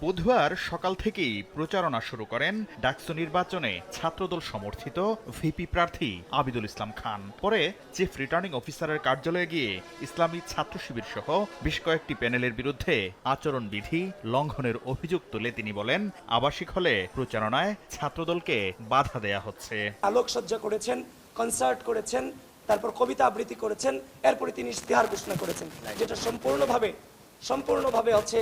বুধবার সকাল থেকেই প্রচারণা শুরু করেন ডাকসু নির্বাচনে ছাত্রদল সমর্থিত ভিপি প্রার্থী আবিদুল ইসলাম খান। পরে চিফ রিটার্নিং অফিসারের কার্যালয়ে গিয়ে ইসলামী ছাত্র শিবির সহ বেশ কয়েকটি প্যানেলের বিরুদ্ধে আচরণবিধি লঙ্ঘনের অভিযোগ তুলে তিনি বলেন, আবাসিক হলে প্রচারণায় ছাত্রদলকে বাধা দেয়া হচ্ছে। আলোকসজ্জা করেছেন, কনসার্ট করেছেন, তারপর কবিতা আবৃত্তি করেছেন, এরপরে তিনি ইশতেহার ঘোষণা করেছেন, যেটা সম্পূর্ণভাবে হচ্ছে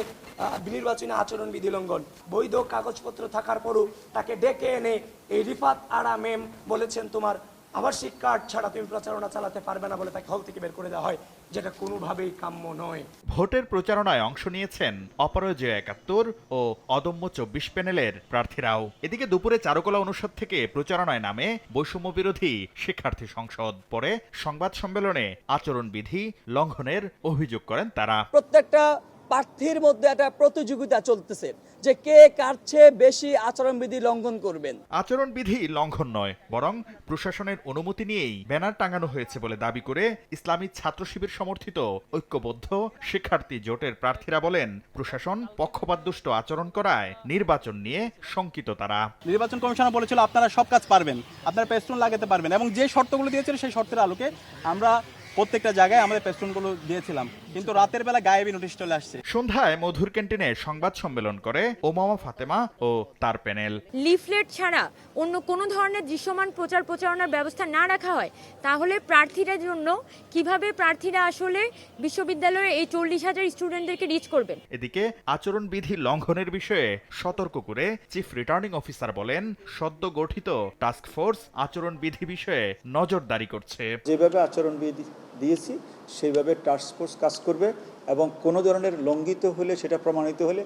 নির্বাচনী আচরণবিধি লঙ্ঘন। বৈধ কাগজপত্র থাকার পরও তাকে ডেকে এনে এই রিফাত আরা মেম বলেছেন তোমার আবাসিক কার্ড ছাড়া তুমি প্রচারণা চালাতে পারবে না বলে তাকে হল থেকে বের করে দেওয়া হয়, যেটা কোনোভাবেই কাম্য নয়। ভোটের প্রচারণায় অংশ নিয়েছেন অপরাজয় ৭১ ও অদম্য ২৪ প্যানেলের প্রার্থীরাও। এদিকে দুপুরে চারুকলা অনুষদ থেকে প্রচারণায় নামে বৈষম্য বিরোধী শিক্ষার্থী সংসদ। পরে সংবাদ সম্মেলনে আচরণবিধি লঙ্ঘনের অভিযোগ করেন তারা। প্রত্যেকটা প্রার্থীর মধ্যে একটা প্রতিযোগিতা চলতেছে যে কে কার চেয়ে বেশি আচরণবিধি লঙ্ঘন করবেন। আচরণবিধি লঙ্ঘন নয়, বরং প্রশাসনের অনুমতি নিয়েই ব্যানার টাঙানো হয়েছে বলে দাবি করে ইসলামী ছাত্র শিবির সমর্থিত ঐক্যবদ্ধ শিক্ষার্থী জোটের প্রার্থীরা বলেন, প্রশাসন পক্ষপাতদুষ্ট আচরণ করায় নির্বাচন নিয়ে শঙ্কিত তারা। নির্বাচন কমিশনার বলেছিল আপনারা সব কাজ পারবেন, আপনারা পেস্টুন লাগাতে পারবেন, এবং যে শর্তগুলো দিয়েছিল সেই শর্তের আলোকে আমরা প্রত্যেকটা জায়গায় আমাদের পেস্টুনগুলো দিয়েছিলাম, কিন্তু রাতের বেলা গায়েবী নোটিশ চলে আসছে। সন্ধ্যায় মধুর ক্যান্টিনে সংবাদ সম্মেলন করে ওমামা ফাতেমা ও তার প্যানেল। লিফলেট ছাড়া অন্য কোনো ধরনের দৃশ্যমান প্রচারণার ব্যবস্থা না রাখা হয়, তাহলে প্রার্থীদের জন্য কিভাবে প্রার্থীরা আসলে বিশ্ববিদ্যালয়ের এই ৪০,০০০ স্টুডেন্টদেরকে রিচ করবেন। এদিকে আচরণবিধি লঙ্ঘনের বিষয়ে সতর্ক করে চিফ রিটার্নিং অফিসার বলেন, সদ্য গঠিত টাস্ক ফোর্স আচরণবিধি বিষয়ে নজরদারি করছে। যেভাবে আচরণবিধি দিয়েছি সেইভাবে টাস্ক ফোর্স কাজ করবে, এবং কোনো ধরনের লঙ্ঘিত হলে, সেটা প্রমাণিত হলে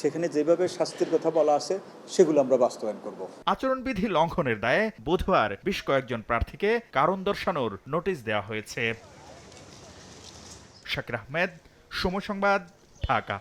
সেখানে যেভাবে শাস্তির কথা বলা আছে সেগুলো আমরা বাস্তবায়ন করব। আচরণবিধি লঙ্ঘনের দায়ে বুধবার বেশ কয়েকজন প্রার্থীকে কারণ দর্শানোর নোটিশ দেওয়া হয়েছে। শাকির আহমেদ, সময় সংবাদ, ঢাকা।